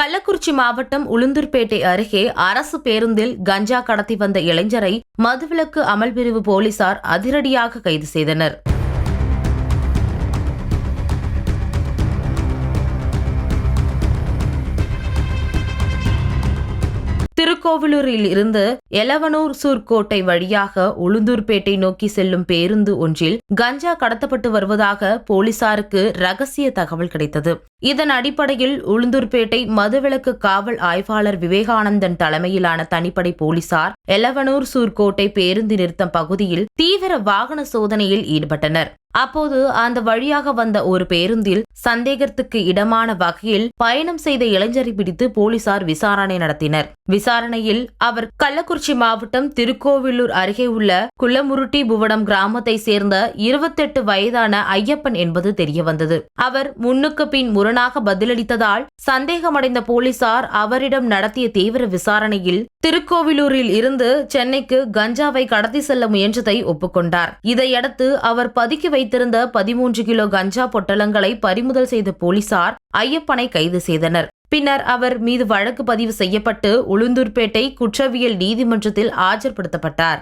கள்ளக்குறிச்சி மாவட்டம் உளுந்தூர்பேட்டை அருகே அரசு பேருந்தில் கஞ்சா கடத்தி வந்த இளைஞரை மதுவிலக்கு அமல் பிரிவு போலீசார் அதிரடியாக கைது செய்தனர். திருக்கோவிலூரில் இருந்து எலவனூர் சூர்கோட்டை வழியாக உளுந்தூர்பேட்டை நோக்கி செல்லும் பேருந்து ஒன்றில் கஞ்சா கடத்தப்பட்டு வருவதாக போலீசாருக்கு ரகசிய தகவல் கிடைத்தது. இதன் அடிப்படையில் உளுந்தூர்பேட்டை மதுவிலக்கு காவல் ஆய்வாளர் விவேகானந்தன் தலைமையிலான தனிப்படை போலீசார் எலவனூர் சூர்கோட்டை பேருந்து நிறுத்தம் பகுதியில் தீவிர வாகன சோதனையில் ஈடுபட்டனர். அப்போது அந்த வழியாக வந்த ஒரு பேருந்தில் சந்தேகத்துக்கு இடமான வகையில் பயணம் செய்த இளைஞரை பிடித்து போலீசார் விசாரணை நடத்தினர். விசாரணையில் அவர் கள்ளக்குறிச்சி மாவட்டம் திருக்கோவிலூர் அருகே உள்ள குள்ளமுருட்டி புவனம் கிராமத்தை சேர்ந்த 28 வயதான ஐயப்பன் என்பது தெரியவந்தது. அவர் முன்னுக்கு பின் முரணாக பதிலளித்ததால் சந்தேகமடைந்த போலீசார் அவரிடம் நடத்திய தீவிர விசாரணையில் திருக்கோவிலூரில் இருந்து சென்னைக்கு கஞ்சாவை கடத்தி செல்ல முயன்றதை ஒப்புக்கொண்டார். இதையடுத்து அவர் பதுக்கி வைத்திருந்த 13 கிலோ கஞ்சா பொட்டலங்களை பறிமுதல் செய்த போலீசார் ஐயப்பனை கைது செய்தனர். பின்னர் அவர் மீது வழக்கு பதிவு செய்யப்பட்டு உளுந்தூர்பேட்டை குற்றவியல் நீதிமன்றத்தில் ஆஜர்படுத்தப்பட்டார்.